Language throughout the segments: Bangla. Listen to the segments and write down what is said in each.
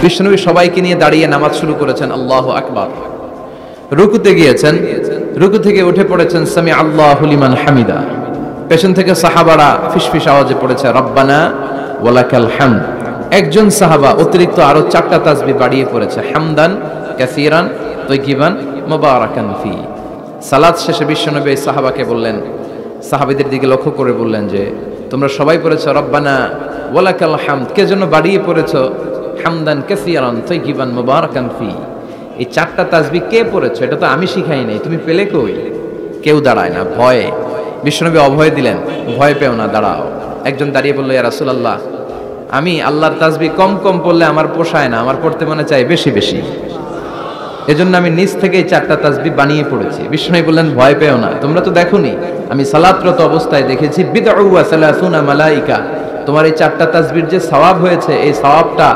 বিশ্বনবী সবাইকে নিয়ে দাঁড়িয়ে নামাজ শুরু করেছেন, আল্লাহু আকবার। রুকুতে গিয়েছেন, রুকু থেকে উঠে পড়েছেন সামি আল্লাহু লিমান হামিদা। পেছন থেকে সাহাবারা ফিসফিস আওয়াজে পড়েছে রব্বানা ওয়ালাকাল হামদ। একজন সাহাবা অতিরিক্ত আরো 4টা তাসবিহ বাড়িয়ে পড়েছে, হামদান কাসীরান তাইয়িবান মুবারাকান ফি। সালাত শেষে বিশ্বনবী সাহাবাকে বললেন, সাহাবীদের দিকে লক্ষ্য করে বললেন যে তোমরা সবাই পড়েছো রব্বানা ওয়ালাকাল হামদ, কে জন্য বাড়িয়ে পড়েছো হামদান কাসীরান তাইয়িবান মুবারাকান ফি? এই 4টা তাসবিহ কে পড়েছো? এটা তো আমি শিখাই নাই, তুমি পেলে কই? কেউ দাঁড়ায় না, ভয়ে। বিশ্বনবী অভয় দিলেন, ভয় পেও না, দাঁড়াও। একজন দাঁড়িয়ে বলল, ইয়া রাসূলুল্লাহ, আমি আল্লাহর তাসবিহ কম কম পড়লে আমার পোষায় না, আমার পড়তে মনে চাই বেশি বেশি, এজন্য আমি নিজ থেকে এই 4টা তাসবিহ বানিয়ে পড়েছি। বিষ্ণু বললেন, ভয় পেও না, তোমরা তো দেখোনি আমি সালাতরত অবস্থায় দেখেছি বিদউ ওয়া সালাসুনা মালাইকা, তোমার এই 4টা তাসবিহর যে সওয়াব হয়েছে, এই সওয়াবটা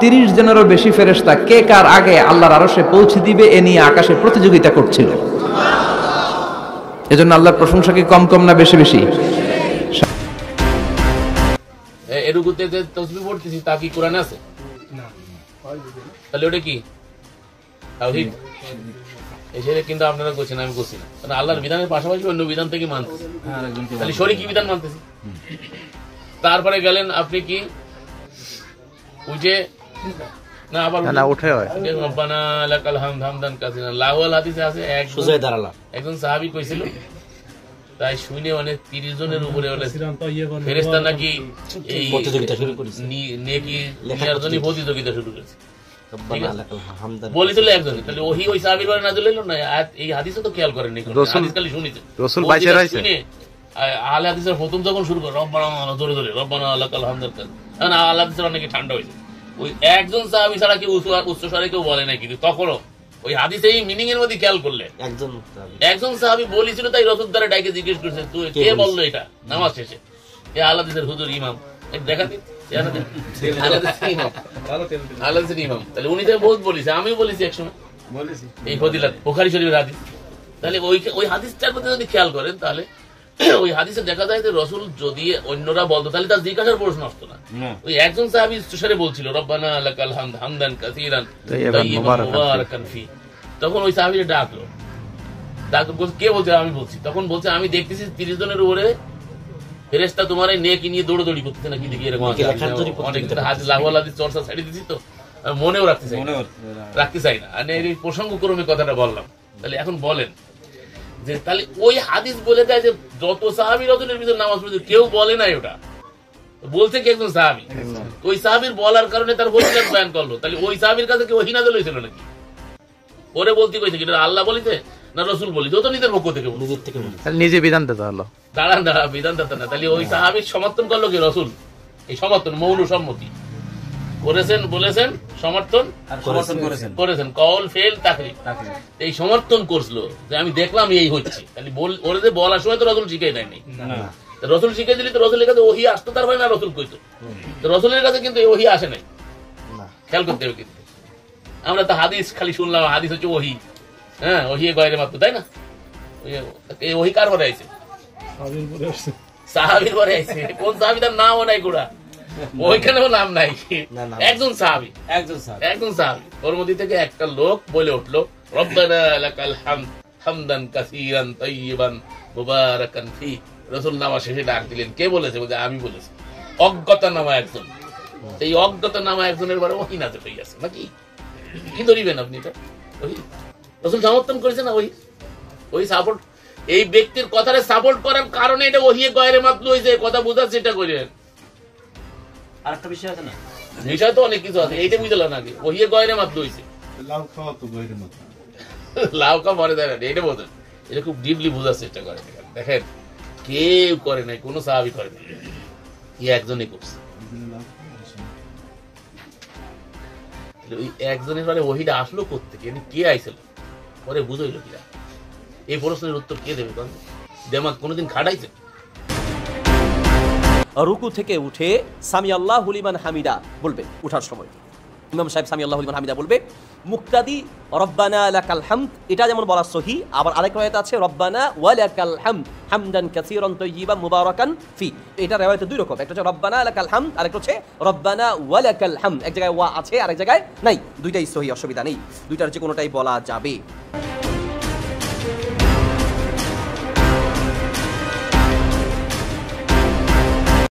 30 জনেরও বেশি ফেরেশতা কে কার আগে আল্লাহর আরশে পৌঁছে দিবে এ নিয়ে আকাশে প্রতিযোগিতা করছিল। এজন্য আল্লাহর প্রশংসা কি কম কম না বেশি বেশি? এরুকুতে যে তাসবিহ পড়তেছি তা কি কোরআনে আছে? না। তাহলে ওটা কি তাওহীদ? এসে কিন্তু আপনারা কইছেন, আমি কইছি না, কারণ আল্লাহর বিধানের পাশাপাশি অন্য বিধান থেকে মানতেছি, তাহলে শরীকি বিধান মানতেছি। তারপরে গেলেন আপনি কি ওই যে না আবার না উঠে হয় রব্বানা লাকাল হামদ হামদান কাসীরান, লাওয়াল হাদিসে আছে একজন সাহাবী কইছিল, তাই শুনে অনেক 30 জনের উপরে ফেরেশতা নাকি এই প্রতিযোগিতা শুরু করেছে, নেকি লেখার জন্য প্রতিযোগিতা শুরু করেছে। বলেছিল একজন, তাহলে ওই সাহাবীর বারে নাযিল হলো না, এই হাদিসে তো খেয়াল করেন, হাদিস খালি শুনেছে, রাসূল বাইচে রইছে। আহলে হাদিসের প্রথম যখন শুরু করে রব্বানা জোরে জোরে রব্বানা লাকাল হামদ, কারণ আহলে হাদিসের অনেকে ঠান্ডা হয়েছে, ওই একজন সাহাবী ছাড়া কি উচ্চ স্বরে কেউ বলে না, কিন্তু তখনও ওই হাদিসে এই মিনিং এর মধ্যে খেয়াল করলে একজন সাহাবী বলেছিল, তাই রাসূল দ্বারা ডাকে জিজ্ঞেস করছে, তুই কে বললো এটা নামাজ শেষে? এ আহলে হাদিসের হুজুর ইমাম, দেখাতে ইমাম, তাহলে উনি তো বহুত বলেছে, আমিও বলেছি একসময় এই ফজিলত বুখারী শরীফের হাদিস। তাহলে ওই হাদিসটার প্রতি যদি খেয়াল করেন, তাহলে ওই হাদিসে দেখা যায় যে রাসূল যদি অন্যরা বলতো তাহলে তার জিজ্ঞাসার প্রশ্ন আসতো না, ওই একজন সাহাবী উচ্চস্বরে বলছিল রব্বানা লাকাল হামদ হামদান কাসীরান তাইয়িবান মুবারাকান ফি, তখন ওই সাহাবী ডাকলো, কে বলছে? আমি বলছি। তখন বলছে, আমি দেখতেছি 30 জনের উপরে ফেরেশতা তোমার এই নেকি নিয়ে দৌড়াদৌড়ি করতেছে নাকি, দেখি এরকম অনেক লাওয়াল হাদিস চর্চা ছাড়ি দিছি, তো মনেও রাখতে চাই না, আর এই প্রসঙ্গক্রমে কথাটা বললাম। তাহলে এখন বলেন যে তাহলে ওই হাদিস বলে দেয় যে যত সাহাবী রাসূলের ভিতর নামাজ পড়ছে কেউ বলে নাই, ওটা বলছে কি একজন সাহাবী, ওই সাহাবীর বলার কারণে তার ফজিলত বয়ান করলো, তাহলে ওই সাহাবীর কাছে কি ওহী নাযিল হয়েছিল নাকি? ওরে বলতে কইছে কি আল্লাহ বলিতে না রাসূল বলিতে? ও তো নিজের পক্ষ থেকে নিজের থেকে বলে, তাহলে নিজে বিধান দিতে হলো। দাঁড়ান বিধান দিতে না, তাহলে ওই সাহাবীর সমর্থন করলো কি রাসূল? এই সমর্থন মৌল সম্মতি করেছেন, বলেছেন, সমর্থন করেছেন, কওল ফেল তাকরির, এই সমর্থন করছিল যে আমি দেখলাম এই হচ্ছে, তাহলে ওরে যে বলার সময় তো রাসূল শিখাই দেয়নি, রাসূল শিখাই দিলে তো রাসূলের কাছে ওহী আসতো, তার মানে না রাসূল কইতো, তো রাসূলের কাছে কিন্তু এই ওহী আসে নাই, খেয়াল করতে হবে। কিন্তু আমরা তো হাদিস খালি শুনলাম, হাদিস হচ্ছে ওহী, হ্যাঁ ওহী গায়রে মাত্র, তাই না? এই ওহী কার পরে আইছে? সাহাবীর পরে আইছে। কোন সাহাবী তার নামও নাই, গোড়া ওইখানেও নাম নাই, একজন সাহাবী, ওর মধ্যে থেকে একটা লোক বলে উঠলো রব্বানা লাকাল হামদ হামদান কাসীরান তাইয়িবান মুবারাকান ফি, রাসূল নামাজ শেষে ডাক দিলেন, কে বলেছে? বলছে আমি বলেছি। অজ্ঞাতনামা একজন, এই অজ্ঞাতনামা একজনের বারে ওহী নাযিল হয়ে গেছে নাকি? কি ধরিবেন আপনি? এটা রাসূল সমর্থন করেছে না, ওই সাপোর্ট, এই ব্যক্তির কথারে সাপোর্ট করার কারণে এটা ওহী গায়রে মাতলু হইছে, কথা বুঝার চেষ্টা করেন। আরেকটা বিষয় আছে না, বিষয় তো অনেক কিছু আছে, এইটা বুঝলাম নাকি ওহী গায়রে মাতলু হইছে, লাউ খাওয়া তো গায়রে মাতলু, লাউ খাওয়া মরে যায় না, এটা বোঝেন, এটা খুব ডিপলি বোঝার চেষ্টা করেন। দেখেন কেউ করে নাই, কোনো সাহাবী করে নাই, একজনই করছে, ওই একজনের পরে ওহীটা আসলো কোত্থেকে, কে আইছিল, পরে বুঝাইলো কিনা? এই প্রশ্নের উত্তর কে দেবে? দেমাগ কোনোদিন খাটাইছে? রুকু থেকে উঠে সামি আল্লাহু লিমান হামিদা বলবে, উঠার সময় ইমাম সাহেব সামি আল্লাহু লিমান হামিদা বলবে, মুক্তাদি রব্বানা লাকাল হামদ, এটা যেমন বলা সহি, আবার আরেক রায়াত আছে রব্বানা ওয়া লাকাল হামদ হামদান কাসীরান তাইয়িবান মুবারাকান ফি। এটা রায়াতে দুই রকম, একটা হচ্ছে রব্বানা লাকাল হামদ, আরেকটা হচ্ছে রব্বানা ওয়া লাকাল হামদ। এক জায়গায় ওয়া আছে, আরেক জায়গায় নাই, দুইটাই সহি, অসুবিধা নেই, দুইটার যে কোনোটাই বলা যাবে।